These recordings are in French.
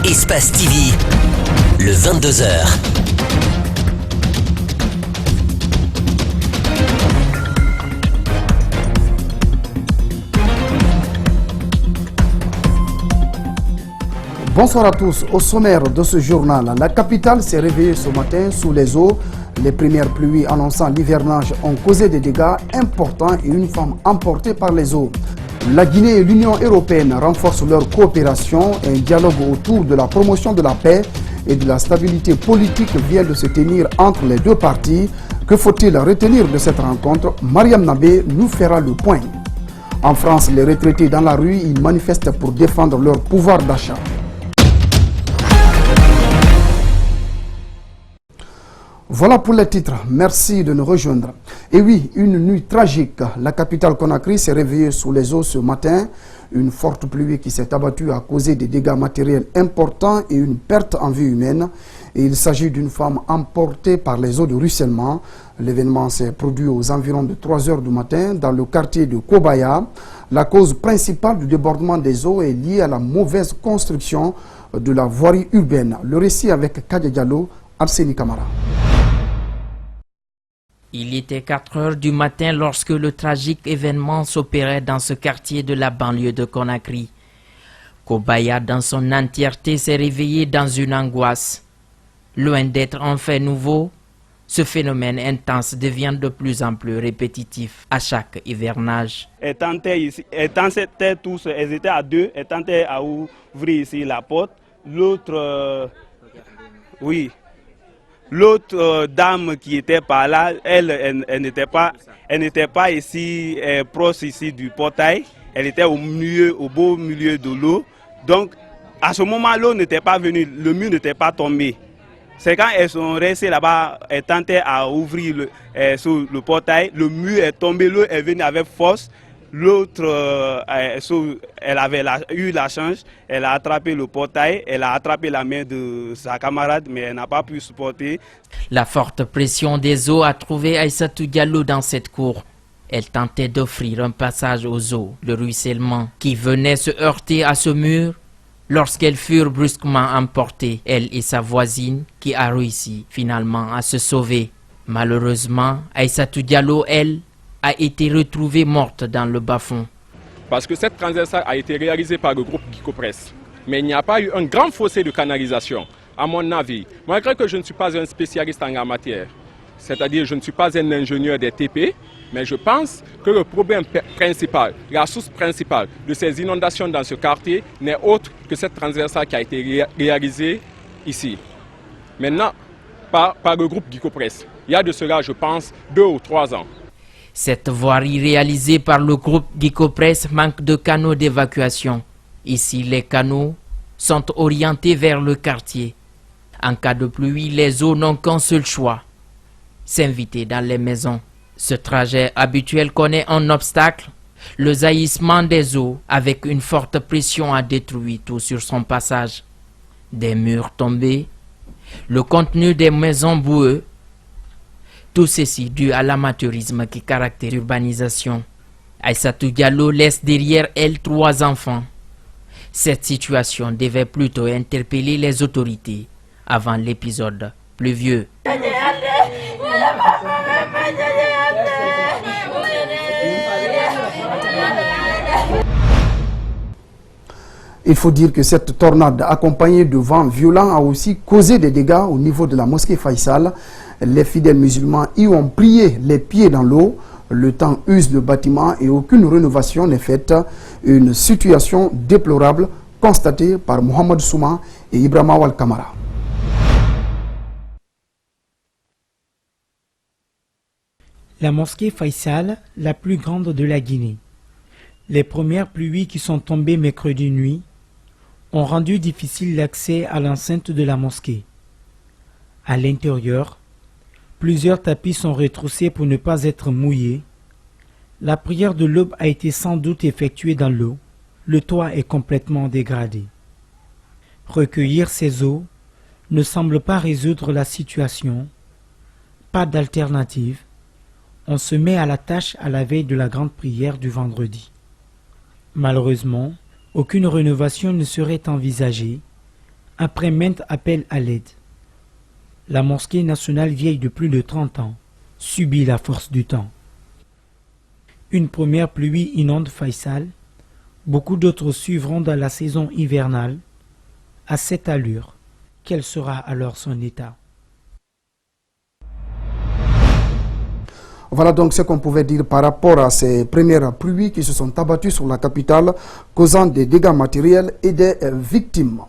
Espace TV, le 22h. Bonsoir à tous. Au sommaire de ce journal, la capitale s'est réveillée ce matin sous les eaux. Les premières pluies annonçant l'hivernage ont causé des dégâts importants et une femme emportée par les eaux. La Guinée et l'Union européenne renforcent leur coopération. Un dialogue autour de la promotion de la paix et de la stabilité politique vient de se tenir entre les deux parties. Que faut-il retenir de cette rencontre? Mariam Nabé nous fera le point. En France, les retraités dans la rue, ils manifestent pour défendre leur pouvoir d'achat. Voilà pour les titres. Merci de nous rejoindre. Et oui, une nuit tragique. La capitale Conakry s'est réveillée sous les eaux ce matin. Une forte pluie qui s'est abattue a causé des dégâts matériels importants et une perte en vie humaine. Et il s'agit d'une femme emportée par les eaux de ruissellement. L'événement s'est produit aux environs de 3 heures du matin dans le quartier de Kobaya. La cause principale du débordement des eaux est liée à la mauvaise construction de la voirie urbaine. Le récit avec Kadia Diallo, Arseni Kamara. Il était 4 heures du matin lorsque le tragique événement s'opérait dans ce quartier de la banlieue de Conakry. Kobaya dans son entièreté s'est réveillé dans une angoisse. Loin d'être un fait nouveau, ce phénomène intense devient de plus en plus répétitif à chaque hivernage. Elles tentaient tous, elles étaient à deux, elles tentaient à ouvrir ici la porte. L'autre dame qui était par là, elle n'était pas ici, proche ici du portail. Elle était au beau milieu de l'eau. Donc, à ce moment, l'eau n'était pas venue, le mur n'était pas tombé. C'est quand elles sont restées là-bas, elles tentaient à ouvrir sur le portail. Le mur est tombé, l'eau est venue avec force. L'autre, elle avait eu la chance, elle a attrapé le portail, elle a attrapé la main de sa camarade, mais elle n'a pas pu supporter. La forte pression des eaux a trouvé Aïssatou Diallo dans cette cour. Elle tentait d'offrir un passage aux eaux, le ruissellement, qui venait se heurter à ce mur lorsqu'elles furent brusquement emportées, elle et sa voisine, qui a réussi finalement à se sauver. Malheureusement, Aïssatou Diallo, elle, a été retrouvée morte dans le bas-fond. Parce que cette transversale a été réalisée par le groupe Gicopress. Mais il n'y a pas eu un grand fossé de canalisation. À mon avis, malgré que je ne suis pas un spécialiste en la matière, c'est-à-dire je ne suis pas un ingénieur des TP, mais je pense que le problème principal, la source principale de ces inondations dans ce quartier n'est autre que cette transversale qui a été réalisée ici. Maintenant, par le groupe Gicopress. Il y a de cela, je pense, 2 ou 3 ans. Cette voirie réalisée par le groupe Gicopress manque de canaux d'évacuation. Ici, les canaux sont orientés vers le quartier. En cas de pluie, les eaux n'ont qu'un seul choix: s'inviter dans les maisons. Ce trajet habituel connaît un obstacle. Le jaillissement des eaux avec une forte pression a détruit tout sur son passage. Des murs tombés, le contenu des maisons boueux. Tout ceci dû à l'amateurisme qui caractérise l'urbanisation. Aïssatou Diallo laisse derrière elle 3 enfants. Cette situation devait plutôt interpeller les autorités avant l'épisode pluvieux. Il faut dire que cette tornade accompagnée de vents violents a aussi causé des dégâts au niveau de la mosquée Faisal. Les fidèles musulmans y ont plié les pieds dans l'eau. Le temps use le bâtiment et aucune rénovation n'est faite. Une situation déplorable constatée par Mohamed Souma et Ibrahima Awal Kamara. La mosquée Faisal, la plus grande de la Guinée. Les premières pluies qui sont tombées mercredi nuit ont rendu difficile l'accès à l'enceinte de la mosquée. À l'intérieur, plusieurs tapis sont retroussés pour ne pas être mouillés. La prière de l'aube a été sans doute effectuée dans l'eau. Le toit est complètement dégradé. Recueillir ces eaux ne semble pas résoudre la situation. Pas d'alternative. On se met à la tâche à la veille de la grande prière du vendredi. Malheureusement, aucune rénovation ne serait envisagée, après maintes appels à l'aide. La mosquée nationale vieille de plus de 30 ans subit la force du temps. Une première pluie inonde Faisal. Beaucoup d'autres suivront dans la saison hivernale. À cette allure, quel sera alors son état? Voilà donc ce qu'on pouvait dire par rapport à ces premières pluies qui se sont abattues sur la capitale, causant des dégâts matériels et des victimes.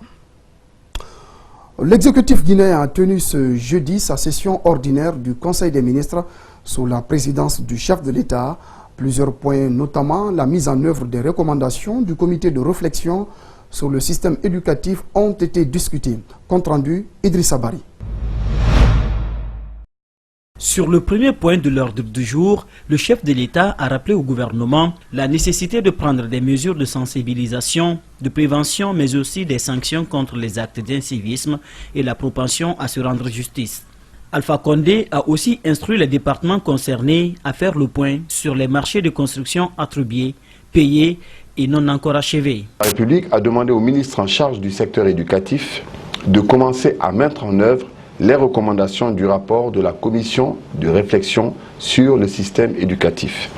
L'exécutif guinéen a tenu ce jeudi sa session ordinaire du Conseil des ministres sous la présidence du chef de l'État. Plusieurs points, notamment la mise en œuvre des recommandations du comité de réflexion sur le système éducatif, ont été discutés. Compte rendu, Idrissa Bari. Sur le premier point de l'ordre du jour, le chef de l'État a rappelé au gouvernement la nécessité de prendre des mesures de sensibilisation, de prévention, mais aussi des sanctions contre les actes d'incivisme et la propension à se rendre justice. Alpha Condé a aussi instruit les départements concernés à faire le point sur les marchés de construction attribués, payés et non encore achevés. La République a demandé au ministre en charge du secteur éducatif de commencer à mettre en œuvre les recommandations du rapport de la commission de réflexion sur le système éducatif.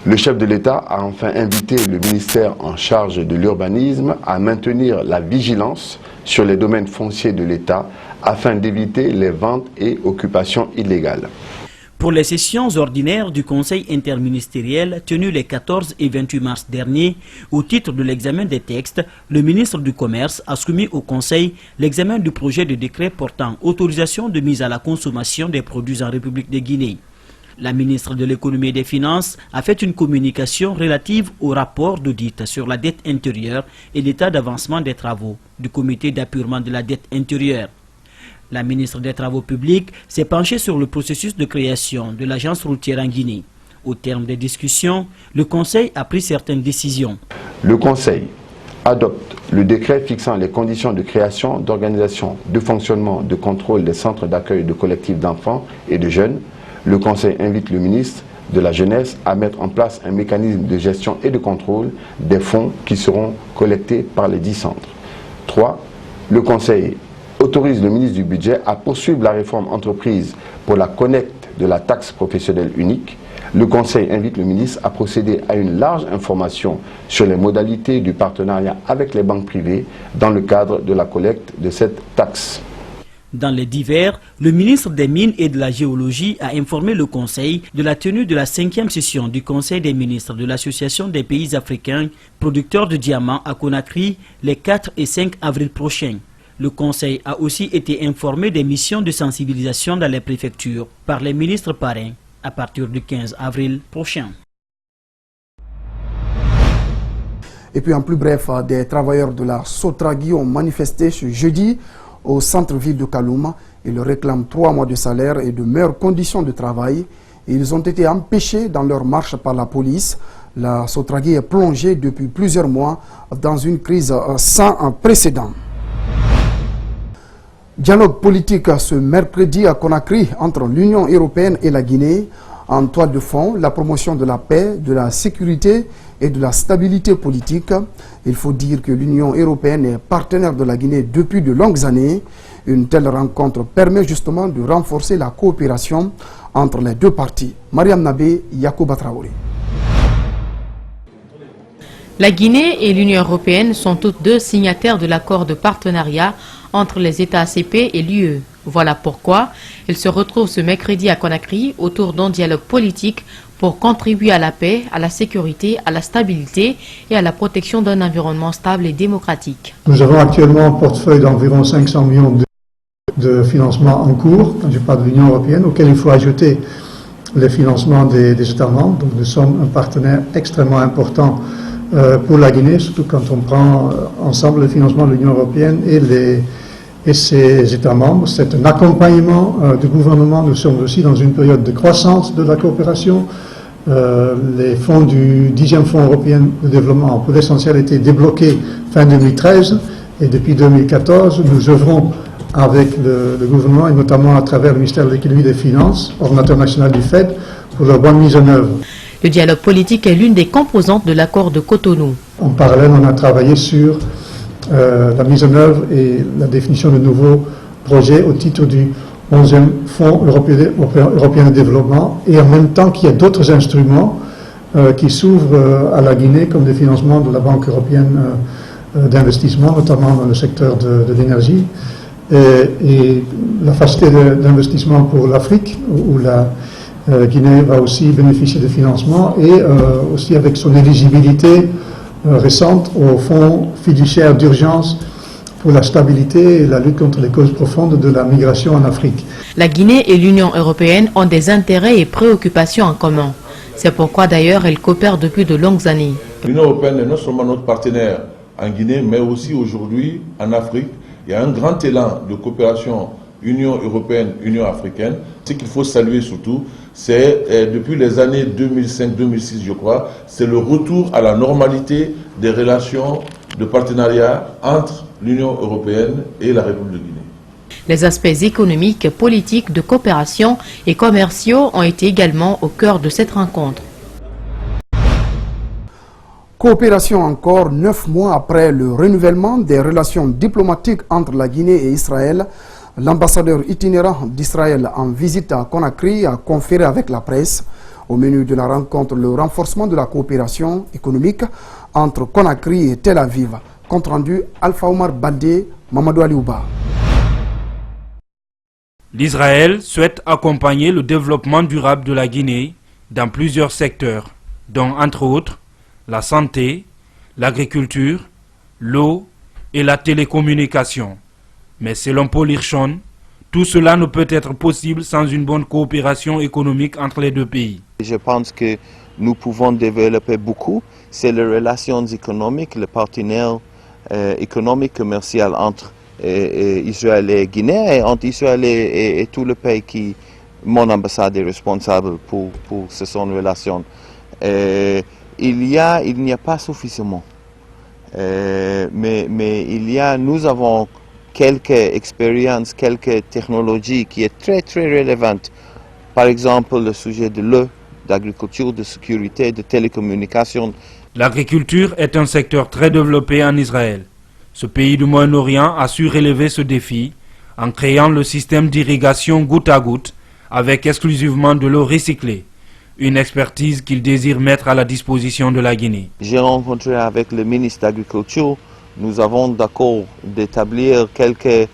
Le chef de l'État a enfin invité le ministère en charge de l'urbanisme à maintenir la vigilance sur les domaines fonciers de l'État afin d'éviter les ventes et occupations illégales. Pour les sessions ordinaires du Conseil interministériel tenues les 14 et 28 mars dernier, au titre de l'examen des textes, le ministre du Commerce a soumis au Conseil l'examen du projet de décret portant autorisation de mise à la consommation des produits en République de Guinée. La ministre de l'Économie et des Finances a fait une communication relative au rapport d'audit sur la dette intérieure et l'état d'avancement des travaux du comité d'appurement de la dette intérieure. La ministre des Travaux publics s'est penchée sur le processus de création de l'agence routière en Guinée. Au terme des discussions, le Conseil a pris certaines décisions. Le Conseil adopte le décret fixant les conditions de création, d'organisation, de fonctionnement, de contrôle des centres d'accueil de collectifs d'enfants et de jeunes. Le Conseil invite le ministre de la Jeunesse à mettre en place un mécanisme de gestion et de contrôle des fonds qui seront collectés par les 10 centres. 3. Le Conseil autorise le ministre du Budget à poursuivre la réforme entreprise pour la collecte de la taxe professionnelle unique. Le Conseil invite le ministre à procéder à une large information sur les modalités du partenariat avec les banques privées dans le cadre de la collecte de cette taxe. Dans les divers, le ministre des Mines et de la Géologie a informé le Conseil de la tenue de la 5e session du Conseil des ministres de l'Association des pays africains producteurs de diamants à Conakry les 4 et 5 avril prochains. Le Conseil a aussi été informé des missions de sensibilisation dans les préfectures par les ministres parrains à partir du 15 avril prochain. Et puis en plus bref, des travailleurs de la Sotragui ont manifesté ce jeudi au centre-ville de Kaloum. Ils réclament 3 mois de salaire et de meilleures conditions de travail. Ils ont été empêchés dans leur marche par la police. La Sotragui est plongée depuis plusieurs mois dans une crise sans précédent. Dialogue politique ce mercredi à Conakry entre l'Union européenne et la Guinée. En toile de fond, la promotion de la paix, de la sécurité et de la stabilité politique. Il faut dire que l'Union européenne est partenaire de la Guinée depuis de longues années. Une telle rencontre permet justement de renforcer la coopération entre les deux parties. Mariam Nabé, Yacouba Traoré. La Guinée et l'Union européenne sont toutes deux signataires de l'accord de partenariat entre les États ACP et l'UE. Voilà pourquoi ils se retrouvent ce mercredi à Conakry autour d'un dialogue politique pour contribuer à la paix, à la sécurité, à la stabilité et à la protection d'un environnement stable et démocratique. Nous avons actuellement un portefeuille d'environ 500 millions de financements en cours, quand je parle de l'Union européenne, auquel il faut ajouter les financements des États membres. Donc nous sommes un partenaire extrêmement important pour la Guinée, surtout quand on prend ensemble le financement de l'Union européenne et ses États membres. C'est un accompagnement du gouvernement. Nous sommes aussi dans une période de croissance de la coopération. Les fonds du 10e Fonds européen de développement pour l'essentiel étaient débloqués fin 2013 et depuis 2014 nous œuvrons avec le gouvernement et notamment à travers le ministère de l'économie et des finances, ordonnateur national du FED, pour leur bonne mise en œuvre. Le dialogue politique est l'une des composantes de l'accord de Cotonou. En parallèle, on a travaillé sur la mise en œuvre et la définition de nouveaux projets au titre du 11e Fonds européen de développement, et en même temps qu'il y a d'autres instruments qui s'ouvrent à la Guinée, comme des financements de la Banque européenne d'investissement, notamment dans le secteur de l'énergie, et la facilité d'investissement pour l'Afrique, où la Guinée va aussi bénéficier de financement, et aussi avec son éligibilité récente au fonds fiduciaire d'urgence pour la stabilité et la lutte contre les causes profondes de la migration en Afrique. La Guinée et l'Union européenne ont des intérêts et préoccupations en commun. C'est pourquoi d'ailleurs elles coopèrent depuis de longues années. L'Union européenne est non seulement notre partenaire en Guinée, mais aussi aujourd'hui en Afrique. Il y a un grand élan de coopération Union européenne, Union africaine. Ce qu'il faut saluer surtout, c'est depuis les années 2005-2006, je crois, c'est le retour à la normalité des relations de partenariat entre l'Union européenne et la République de Guinée. Les aspects économiques, politiques, de coopération et commerciaux ont été également au cœur de cette rencontre. Coopération encore 9 mois après le renouvellement des relations diplomatiques entre la Guinée et Israël. L'ambassadeur itinérant d'Israël en visite à Conakry a conféré avec la presse. Au menu de la rencontre, le renforcement de la coopération économique entre Conakry et Tel Aviv. Compte rendu Alpha Omar Baldé, Mamadou Aliouba. L'Israël souhaite accompagner le développement durable de la Guinée dans plusieurs secteurs, dont entre autres la santé, l'agriculture, l'eau et la télécommunication. Mais selon Paul Hirschon, tout cela ne peut être possible sans une bonne coopération économique entre les deux pays. Je pense que nous pouvons développer beaucoup. C'est les relations économiques, le partenariat économique commercial entre Israël et Guinée, et entre Israël et tout le pays qui mon ambassade est responsable pour ces relations. Il n'y a pas suffisamment, mais nous avons quelques expériences, quelques technologies qui sont très très relevantes. Par exemple, le sujet de l'eau, d'agriculture, de sécurité, de télécommunications. L'agriculture est un secteur très développé en Israël. Ce pays du Moyen-Orient a su relever ce défi en créant le système d'irrigation goutte à goutte avec exclusivement de l'eau recyclée. Une expertise qu'il désire mettre à la disposition de la Guinée. J'ai rencontré avec le ministre de l'Agriculture. Nous avons d'accord d'établir quelques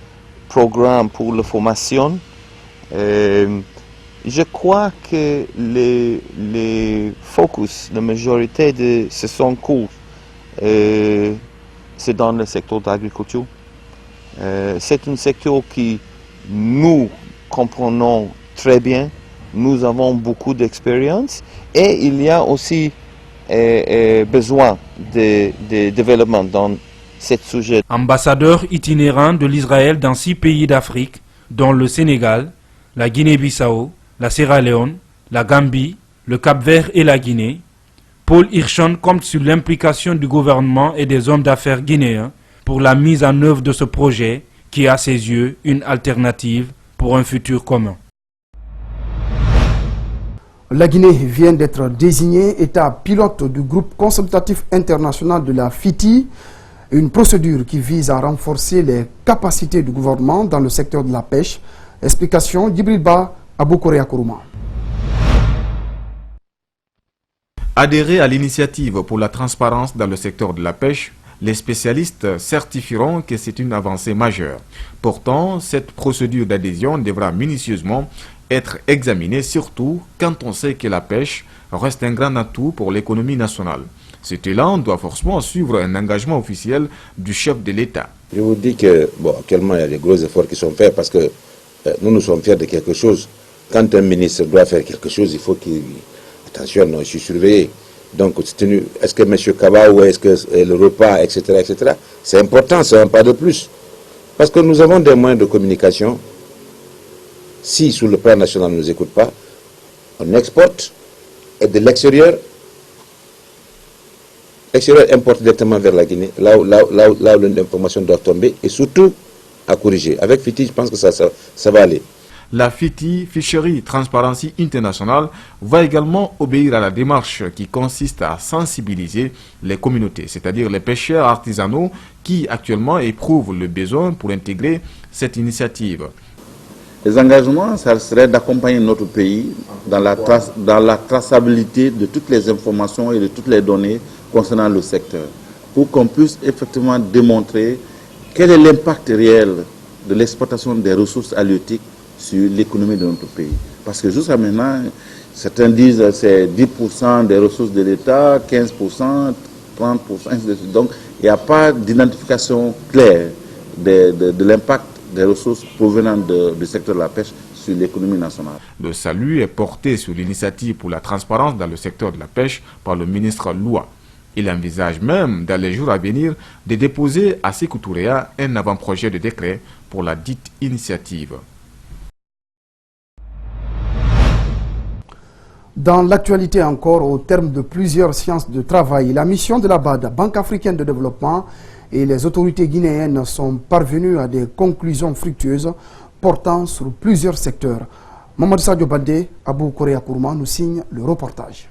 programmes pour la formation. Je crois que les focus, la majorité de ce cours, c'est dans le secteur de l'agriculture. C'est un secteur que nous comprenons très bien. Nous avons beaucoup d'expérience et il y a aussi besoin de développement dans ce sujet. Ambassadeur itinérant de l'Israël dans 6 pays d'Afrique, dont le Sénégal, la Guinée-Bissau, la Sierra Leone, la Gambie, le Cap-Vert et la Guinée, Paul Hirschon compte sur l'implication du gouvernement et des hommes d'affaires guinéens pour la mise en œuvre de ce projet qui est à ses yeux une alternative pour un futur commun. La Guinée vient d'être désignée État pilote du groupe consultatif international de la FITI, une procédure qui vise à renforcer les capacités du gouvernement dans le secteur de la pêche. Explication d'Ibriba Aboukorea Kourouma. Adhérer à l'initiative pour la transparence dans le secteur de la pêche, les spécialistes certifieront que c'est une avancée majeure. Pourtant, cette procédure d'adhésion devra minutieusement être examinée, surtout quand on sait que la pêche reste un grand atout pour l'économie nationale. Cet élan doit forcément suivre un engagement officiel du chef de l'État. Je vous dis que, actuellement, il y a des gros efforts qui sont faits parce que nous sommes fiers de quelque chose. Quand un ministre doit faire quelque chose, il faut qu'il... Attention, non, je suis surveillé. Donc, est-ce que M. Kabaou, est-ce que le repas, etc., c'est important, c'est un pas de plus. Parce que nous avons des moyens de communication. Si, sur le plan national, on ne nous écoute pas, on exporte, et de l'extérieur importe directement vers la Guinée, là où l'information doit tomber, et surtout à corriger. Avec FITI, je pense que ça va aller. La FITI, Fishery Transparency International, va également obéir à la démarche qui consiste à sensibiliser les communautés, c'est-à-dire les pêcheurs artisanaux qui actuellement éprouvent le besoin pour intégrer cette initiative. Les engagements, ça serait d'accompagner notre pays dans la traçabilité de toutes les informations et de toutes les données concernant le secteur, pour qu'on puisse effectivement démontrer quel est l'impact réel de l'exploitation des ressources halieutiques sur l'économie de notre pays. Parce que jusqu'à maintenant, certains disent que c'est 10% des ressources de l'État, 15%, 30%, ainsi de suite. Donc, il n'y a pas d'identification claire de l'impact des ressources provenant du secteur de la pêche sur l'économie nationale. Le salut est porté sur l'initiative pour la transparence dans le secteur de la pêche par le ministre Loua. Il envisage même, dans les jours à venir, de déposer à Sékou Touréa un avant-projet de décret pour la dite initiative. Dans l'actualité encore, au terme de plusieurs séances de travail, la mission de la BAD, Banque africaine de développement, et les autorités guinéennes sont parvenues à des conclusions fructueuses portant sur plusieurs secteurs. Mamadou Sadio Baldé, Abou Korea Kourma nous signe le reportage.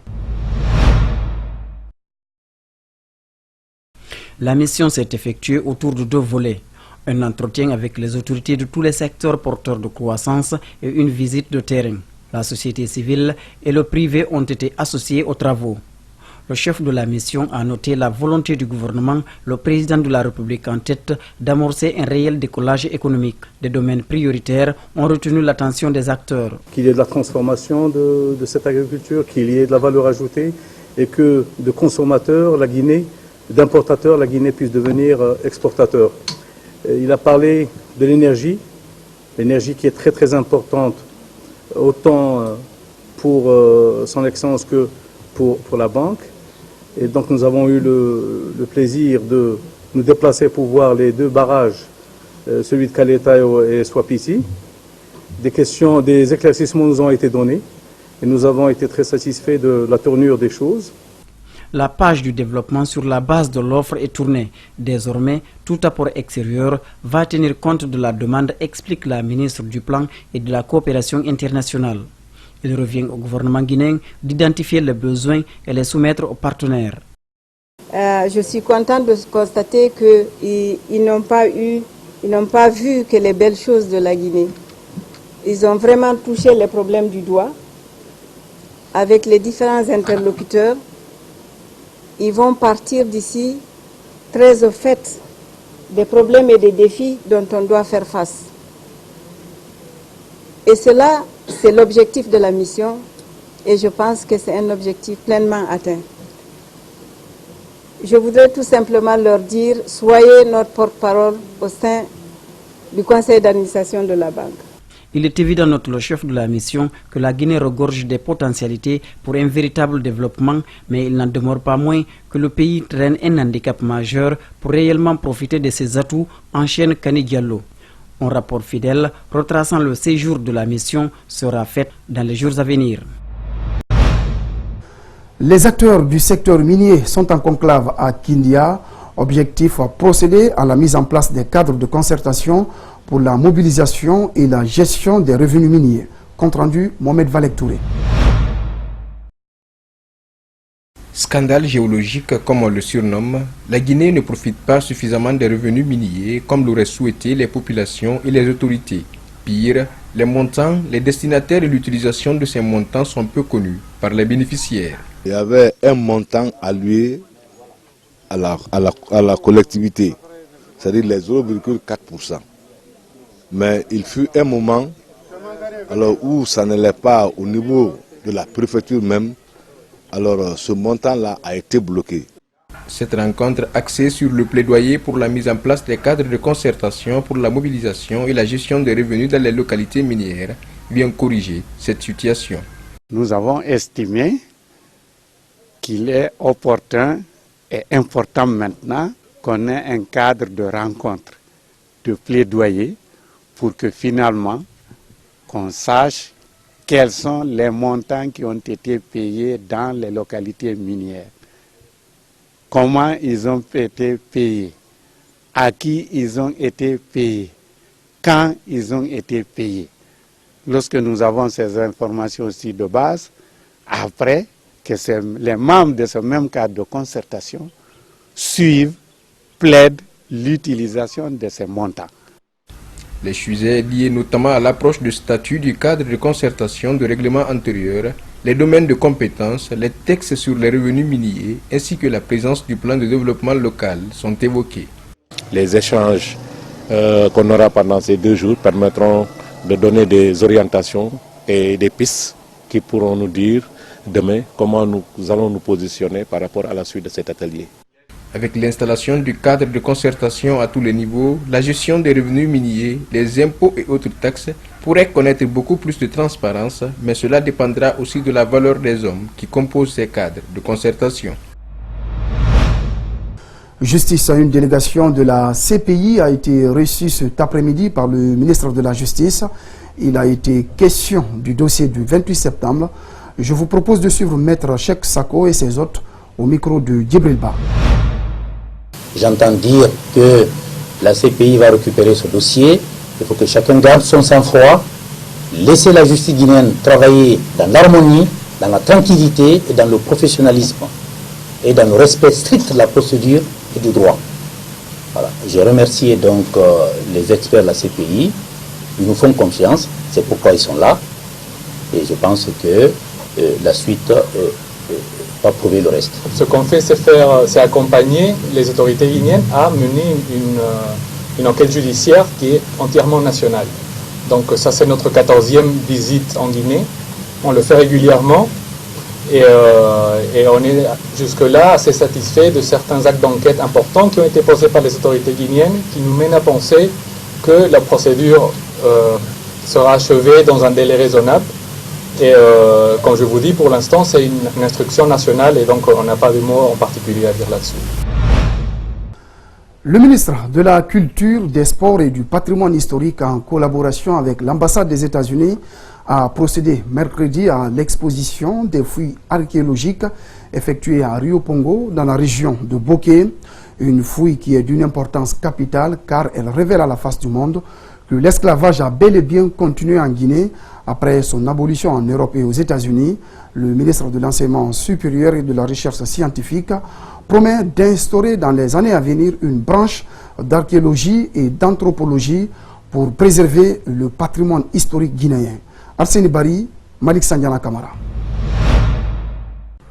La mission s'est effectuée autour de deux volets. Un entretien avec les autorités de tous les secteurs porteurs de croissance et une visite de terrain. La société civile et le privé ont été associés aux travaux. Le chef de la mission a noté la volonté du gouvernement, le président de la République en tête, d'amorcer un réel décollage économique. Des domaines prioritaires ont retenu l'attention des acteurs. Qu'il y ait de la transformation de cette agriculture, qu'il y ait de la valeur ajoutée et que de consommateurs, la Guinée, d'importateurs, la Guinée puisse devenir exportateur. Il a parlé de l'énergie qui est très très importante, autant pour son excellence que pour la banque. Et donc nous avons eu le plaisir de nous déplacer pour voir les deux barrages, celui de Kaleta et Swapiti. Des éclaircissements nous ont été donnés et nous avons été très satisfaits de la tournure des choses. La page du développement sur la base de l'offre est tournée. Désormais, tout apport extérieur va tenir compte de la demande, explique la ministre du Plan et de la Coopération internationale. Il revient au gouvernement guinéen d'identifier les besoins et les soumettre aux partenaires. Je suis contente de constater qu'ils n'ont pas vu que les belles choses de la Guinée. Ils ont vraiment touché les problèmes du doigt avec les différents interlocuteurs. Ils vont partir d'ici très au fait des problèmes et des défis dont on doit faire face. Et cela, c'est l'objectif de la mission et je pense que c'est un objectif pleinement atteint. Je voudrais tout simplement leur dire, soyez notre porte-parole au sein du conseil d'administration de la banque. Il est évident, note le chef de la mission, que la Guinée regorge des potentialités pour un véritable développement, mais il n'en demeure pas moins que le pays traîne un handicap majeur pour réellement profiter de ses atouts, enchaîne Kani Diallo. Un rapport fidèle retraçant le séjour de la mission sera fait dans les jours à venir. Les acteurs du secteur minier sont en conclave à Kindia. Objectif à procéder à la mise en place des cadres de concertation pour la mobilisation et la gestion des revenus miniers. Compte rendu, Mohamed Valek Touré. Scandale géologique, comme on le surnomme, la Guinée ne profite pas suffisamment des revenus miniers comme l'auraient souhaité les populations et les autorités. Pire, les montants, les destinataires et l'utilisation de ces montants sont peu connus par les bénéficiaires. Il y avait un montant alloué à la collectivité, c'est-à-dire les 0,4%. Mais il fut un moment où ça n'allait pas au niveau de la préfecture même, alors ce montant-là a été bloqué. Cette rencontre axée sur le plaidoyer pour la mise en place des cadres de concertation pour la mobilisation et la gestion des revenus dans les localités minières vient corriger cette situation. Nous avons estimé qu'il est opportun et important maintenant qu'on ait un cadre de rencontre, de plaidoyer, pour que finalement, qu'on sache quels sont les montants qui ont été payés dans les localités minières. Comment ils ont été payés, à qui ils ont été payés, quand ils ont été payés. lorsque nous avons ces informations aussi de base, après que les membres de ce même cadre de concertation suivent, plaident l'utilisation de ces montants. Les sujets liés notamment à l'approche du statut du cadre de concertation de règlement antérieur, les domaines de compétences, les textes sur les revenus miniers ainsi que la présence du plan de développement local sont évoqués. Les échanges qu'on aura pendant ces 2 jours permettront de donner des orientations et des pistes qui pourront nous dire demain comment nous allons nous positionner par rapport à la suite de cet atelier. Avec l'installation du cadre de concertation à tous les niveaux, la gestion des revenus miniers, les impôts et autres taxes pourrait connaître beaucoup plus de transparence, mais cela dépendra aussi de la valeur des hommes qui composent ces cadres de concertation. Justice, une délégation de la CPI a été reçue cet après-midi par le ministre de la Justice. Il a été question du dossier du 28 septembre. Je vous propose de suivre Maître Cheikh Sako et ses hôtes au micro de Djibril Ba. J'entends dire que la CPI va récupérer ce dossier. Il faut que chacun garde son sang-froid, laisser la justice guinéenne travailler dans l'harmonie, dans la tranquillité et dans le professionnalisme et dans le respect strict de la procédure et du droit. Voilà. J'ai remercié donc les experts de la CPI. Ils nous font confiance, c'est pourquoi ils sont là. Et je pense que la suite va prouver le reste. Ce qu'on fait, c'est accompagner les autorités guinéennes à mener une enquête judiciaire qui est entièrement nationale. Donc ça, c'est notre 14e visite en Guinée. On le fait régulièrement et on est jusque-là assez satisfait de certains actes d'enquête importants qui ont été posés par les autorités guinéennes, qui nous mènent à penser que la procédure sera achevée dans un délai raisonnable. Et comme je vous dis, pour l'instant, c'est une instruction nationale et donc on n'a pas de mots en particulier à dire là-dessus. Le ministre de la Culture, des Sports et du Patrimoine historique, en collaboration avec l'ambassade des États-Unis, a procédé mercredi à l'exposition des fouilles archéologiques effectuées à Rio Pongo, dans la région de Bokeh. Une fouille qui est d'une importance capitale car elle révèle à la face du monde que l'esclavage a bel et bien continué en Guinée après son abolition en Europe et aux États-Unis. Le ministre de l'Enseignement supérieur et de la Recherche scientifique promet d'instaurer dans les années à venir une branche d'archéologie et d'anthropologie pour préserver le patrimoine historique guinéen. Arsène Bari, Malik Sandiana Kamara.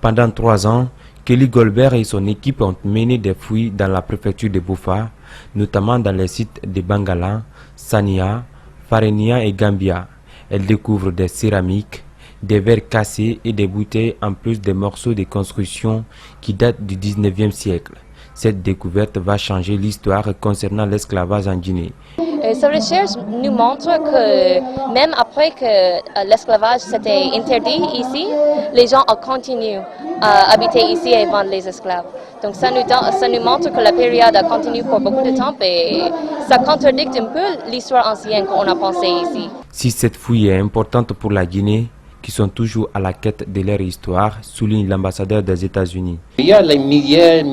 Pendant 3 ans, Kelly Goldberg et son équipe ont mené des fouilles dans la préfecture de Boufa, notamment dans les sites de Bangala, Sania, Farenia et Gambia. Elle découvre des céramiques, des verres cassés et des bouteilles en plus des morceaux de construction qui datent du 19e siècle. Cette découverte va changer l'histoire concernant l'esclavage en Guinée. Cette recherche nous montre que même après que l'esclavage s'était interdit ici, les gens ont continué à habiter ici et vendre les esclaves. Donc ça nous montre que la période a continué pour beaucoup de temps et ça contredit un peu l'histoire ancienne qu'on a pensée ici. Si cette fouille est importante pour la Guinée, qui sont toujours à la quête de leur histoire, souligne l'ambassadeur des États-Unis. Il y a les milliers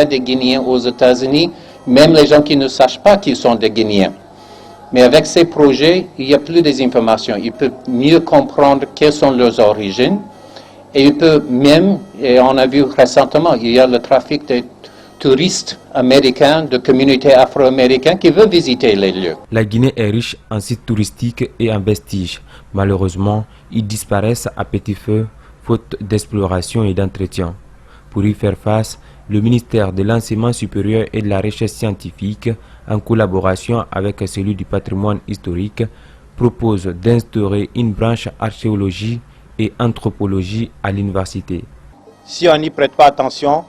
de Guinéens aux États-Unis, même les gens qui ne sachent pas qu'ils sont des Guinéens. Mais avec ces projets, il y a plus d'informations. Ils peuvent mieux comprendre quelles sont leurs origines. Et ils peuvent même, et on a vu récemment, il y a le trafic de touristes américains, de communautés afro-américaines qui veulent visiter les lieux. La Guinée est riche en sites touristiques et en vestiges. Malheureusement, ils disparaissent à petit feu, faute d'exploration et d'entretien. Pour y faire face, le ministère de l'Enseignement supérieur et de la Recherche scientifique, en collaboration avec celui du patrimoine historique, propose d'instaurer une branche archéologie et anthropologie à l'université. Si on n'y prête pas attention,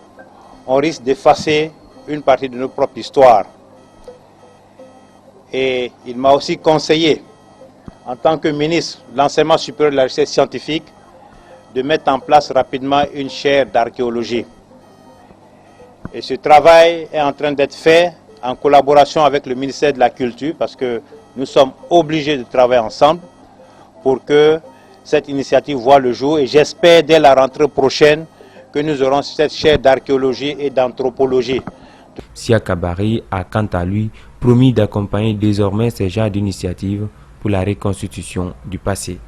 on risque d'effacer une partie de notre propre histoire. Et il m'a aussi conseillé, en tant que ministre de l'Enseignement supérieur et de la Recherche scientifique, de mettre en place rapidement une chaire d'archéologie. Et ce travail est en train d'être fait en collaboration avec le ministère de la Culture, parce que nous sommes obligés de travailler ensemble pour que cette initiative voit le jour. Et j'espère dès la rentrée prochaine que nous aurons cette chaire d'archéologie et d'anthropologie. Siaka Bari a quant à lui promis d'accompagner désormais ces genres d'initiatives pour la reconstitution du passé.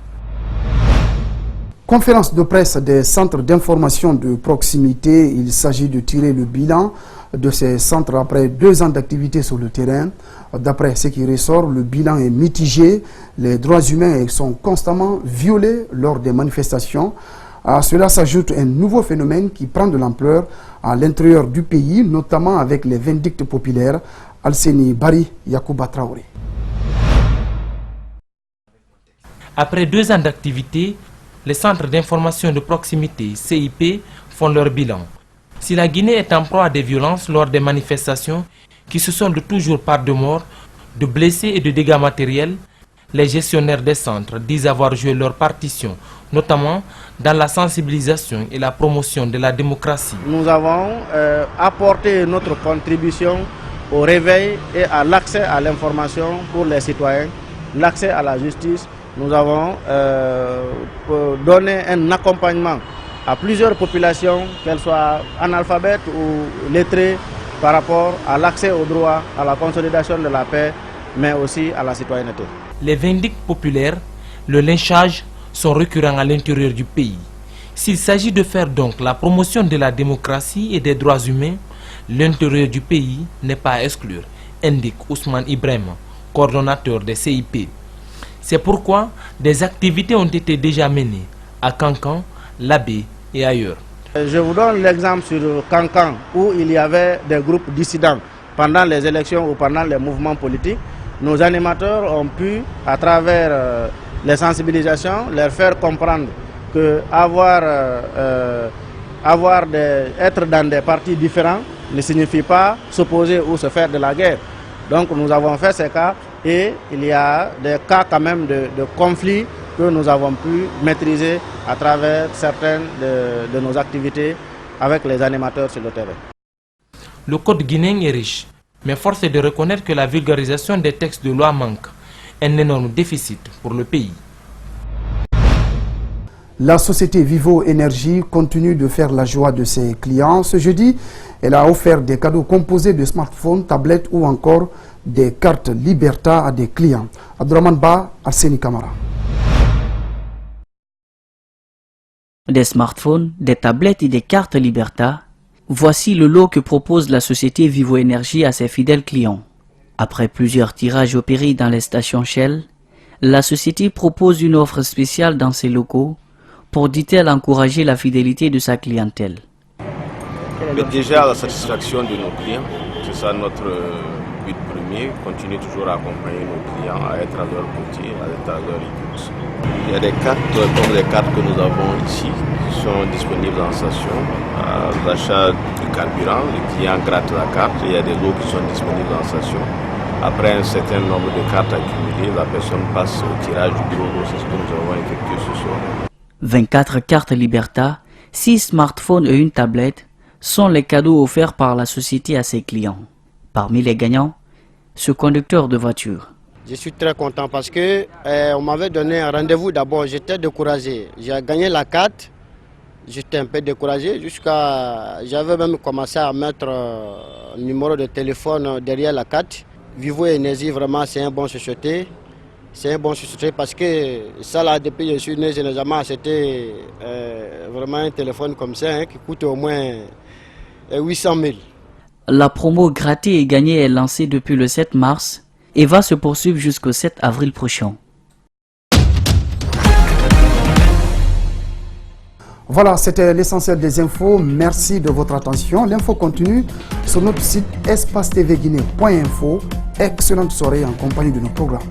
Conférence de presse des centres d'information de proximité. Il s'agit de tirer le bilan de ces centres après 2 ans d'activité sur le terrain. D'après ce qui ressort, le bilan est mitigé. Les droits humains sont constamment violés lors des manifestations. À cela s'ajoute un nouveau phénomène qui prend de l'ampleur à l'intérieur du pays, notamment avec les vindictes populaires. Alseni Bari Yacouba Traoré. Après 2 ans d'activité, les centres d'information de proximité, CIP, font leur bilan. Si la Guinée est en proie à des violences lors des manifestations, qui se soldent toujours par de morts, de blessés et de dégâts matériels, les gestionnaires des centres disent avoir joué leur partition, notamment dans la sensibilisation et la promotion de la démocratie. Nous avons apporté notre contribution au réveil et à l'accès à l'information pour les citoyens, l'accès à la justice. Nous avons donné un accompagnement à plusieurs populations, qu'elles soient analphabètes ou lettrées, par rapport à l'accès aux droits, à la consolidation de la paix, mais aussi à la citoyenneté. Les vindictes populaires, le lynchage sont récurrents à l'intérieur du pays. S'il s'agit de faire donc la promotion de la démocratie et des droits humains, l'intérieur du pays n'est pas à exclure, indique Ousmane Ibrahim, coordonnateur des CIP. C'est pourquoi des activités ont été déjà menées à Kankan, Labé et ailleurs. Je vous donne l'exemple sur Kankan où il y avait des groupes dissidents pendant les élections ou pendant les mouvements politiques. Nos animateurs ont pu, à travers les sensibilisations, leur faire comprendre que être dans des partis différents ne signifie pas s'opposer ou se faire de la guerre. Donc nous avons fait ces cas et il y a des cas quand même de conflits que nous avons pu maîtriser à travers certaines de nos activités avec les animateurs sur le terrain. Le code guinéen est riche, mais force est de reconnaître que la vulgarisation des textes de loi manque, un énorme déficit pour le pays. La société Vivo Énergie continue de faire la joie de ses clients. Ce jeudi, elle a offert des cadeaux composés de smartphones, tablettes ou encore des cartes Liberta à des clients. Abdourahmane Ba, Arseni Kamara. Des smartphones, des tablettes et des cartes Liberta, voici le lot que propose la société Vivo Énergie à ses fidèles clients. Après plusieurs tirages opérés dans les stations Shell, la société propose une offre spéciale dans ses locaux pour, dit-elle, encourager la fidélité de sa clientèle. Mais déjà la satisfaction de nos clients, c'est ça notre but premier, continuer toujours à accompagner nos clients, à être à leur côté, à être à leur écoute. Il y a des cartes comme les cartes que nous avons ici qui sont disponibles en station. À l'achat du carburant, le client gratte la carte et il y a des lots qui sont disponibles en station. Après un certain nombre de cartes accumulées, la personne passe au tirage du gros lot, c'est ce que nous avons effectué ce soir. 24 cartes Liberta, 6 smartphones et une tablette sont les cadeaux offerts par la société à ses clients. Parmi les gagnants, ce conducteur de voiture. Je suis très content parce que on m'avait donné un rendez-vous d'abord, j'étais découragé. J'ai gagné la carte, j'étais un peu découragé j'avais même commencé à mettre un numéro de téléphone derrière la carte. Vivo Énergie, vraiment, c'est un bon société. C'est un bon société parce que ça là, depuis que je suis né, je n'ai jamais acheté vraiment un téléphone comme ça qui coûte au moins 800 000. La promo grattée et gagnée est lancée depuis le 7 mars et va se poursuivre jusqu'au 7 avril prochain. Voilà, c'était l'essentiel des infos. Merci de votre attention. L'info continue sur notre site espacetvguinée.info. Excellente soirée en compagnie de nos programmes.